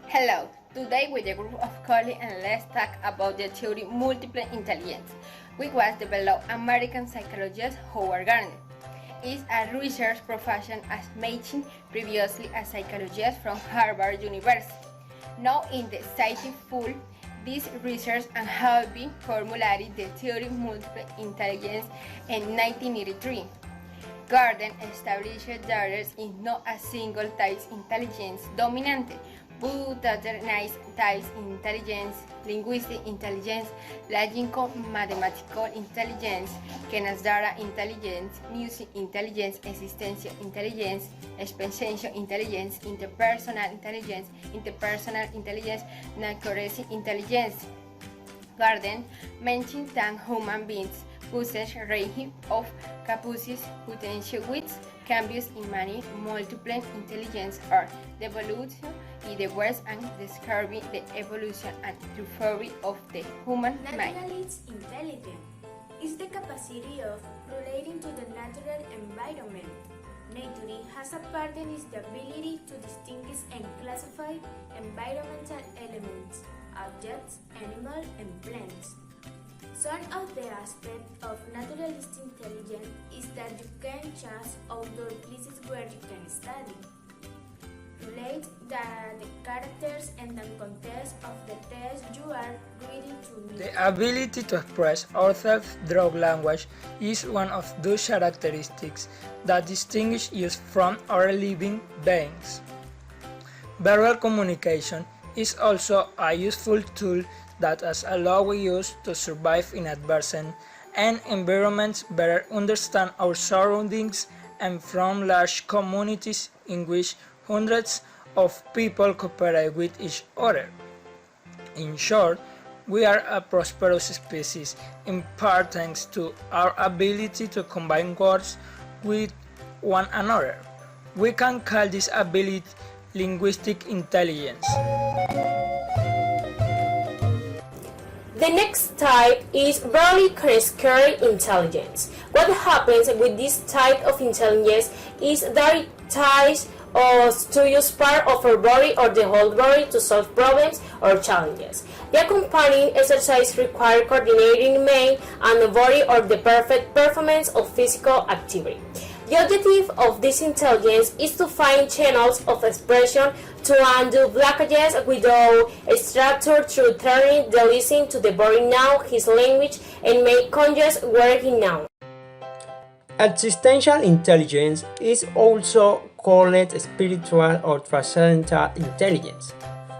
Hello, today with a group of colleagues and let's talk about the theory multiple intelligence, which was developed by American psychologist Howard Gardner. Is a research profession as mentioned previously a psychologist from Harvard University. Now in the citing full this research and have been formulated the theory multiple intelligence in 1983. Gardner established that there is not a single type intelligence dominant, but other types intelligence, linguistic intelligence, logical mathematical intelligence, kinesic intelligence, music intelligence, existential intelligence, experiential intelligence, interpersonal intelligence, accuracy intelligence. Gardner mentioned that human beings possess a range of capacities potential which can be used in many multiple intelligence or the evolution in the West and describing the evolution and theory of the human mind. Natural intelligence is the capacity of relating to the natural environment. Nature has a part in its ability to distinguish and classify environmental elements, objects, animals, and plants. Some of the aspects of naturalistic intelligence is that you can choose outdoor places where you can study. Relate the characters and the context of the text you are reading to. The ability to express ourselves through language is one of those characteristics that distinguish us from other living beings. Verbal communication is also a useful tool that has allowed us to survive in adversity and environments, better understand our surroundings, and form large communities in which hundreds of people cooperate with each other. In short, we are a prosperous species, in part thanks to our ability to combine words with one another. We can call this ability linguistic intelligence. The next type is verbally kinesic intelligence. What happens with this type of intelligence is that it tries to use part of our body or the whole body to solve problems or challenges. The accompanying exercise requires coordinating mind and the body or the perfect performance of physical activity. The objective of this intelligence is to find channels of expression to undo blockages without a structure through turning the listening to the body now his language and make conscious where he now. Existential intelligence is also called spiritual or transcendental intelligence.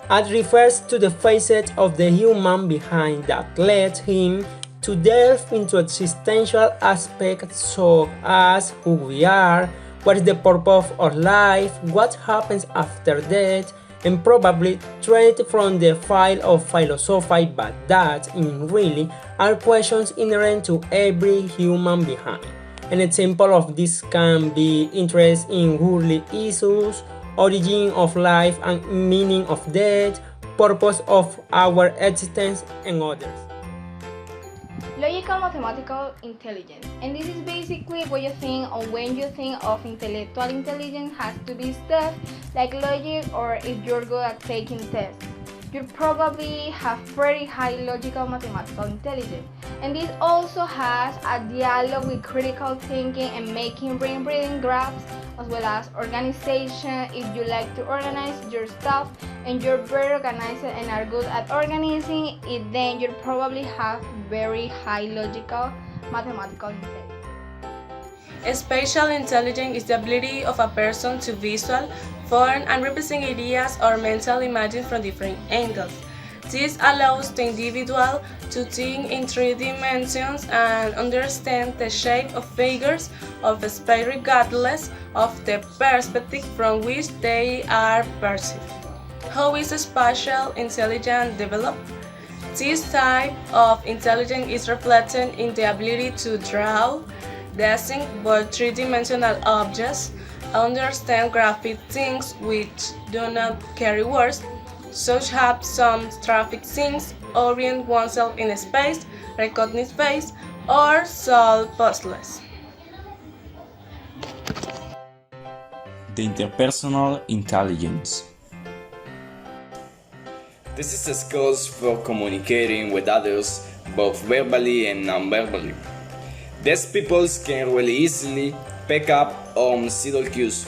It refers to the facet of the human being that led him to delve into existential aspects such as who we are, what is the purpose of life, what happens after death, and probably straight from the field of philosophy, but that in really are questions inherent to every human being. An example of this can be interest in worldly issues, origin of life and meaning of death, purpose of our existence, and others. Logical mathematical intelligence, and this is basically what you think or when you think of intellectual intelligence has to be stuff like logic, or if you're good at taking tests. You probably have pretty high logical mathematical intelligence, and this also has a dialogue with critical thinking and making brain reading graphs, as well as organization. If you like to organize your stuff and you're very organized and are good at organizing it, then you probably have very high logical mathematical intelligence. Spatial intelligence is the ability of a person to visual, form, and represent ideas or mental images from different angles. This allows the individual to think in 3 dimensions and understand the shape of figures of space regardless of the perspective from which they are perceived. How is spatial intelligence developed? This type of intelligence is reflected in the ability to draw, design both 3-dimensional objects, understand graphic things which do not carry words, such as some traffic scenes, orient oneself in space, recognize face, or solve puzzles. The interpersonal intelligence. This is a skills for communicating with others, both verbally and non-verbally. These people can really easily pick up on subtle cues.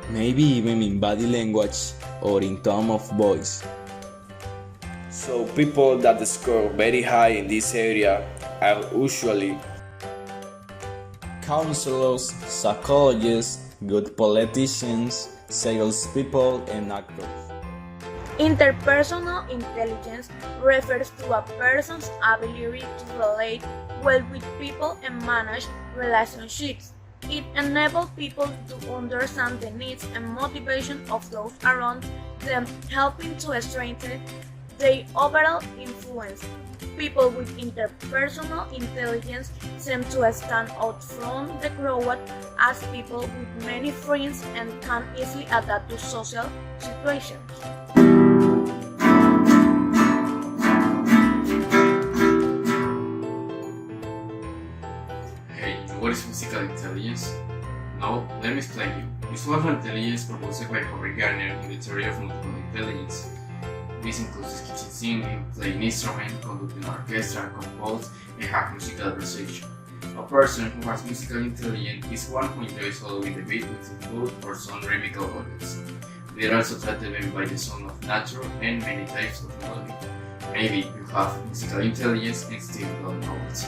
Maybe even in body language or in tone of voice. So people that score very high in this area are usually counselors, psychologists, good politicians, salespeople, and actors. Interpersonal intelligence refers to a person's ability to relate well with people and manage relationships. It enables people to understand the needs and motivation of those around them, helping to strengthen their overall influence. People with interpersonal intelligence seem to stand out from the crowd as people with many friends and can easily adapt to social situations. Hey, what is musical intelligence? Now, let me explain you. Visual intelligence proposed by Howard Gardner in the theory of multiple intelligence. This includes sketching, singing, playing instrument, conducting an orchestra, compose, and have musical perception. A person who has musical intelligence is one who enjoys following the beat with input or some rhythmical organs. They are also determined by the sound of nature and many types of melody. Maybe you have musical intelligence and still don't know it.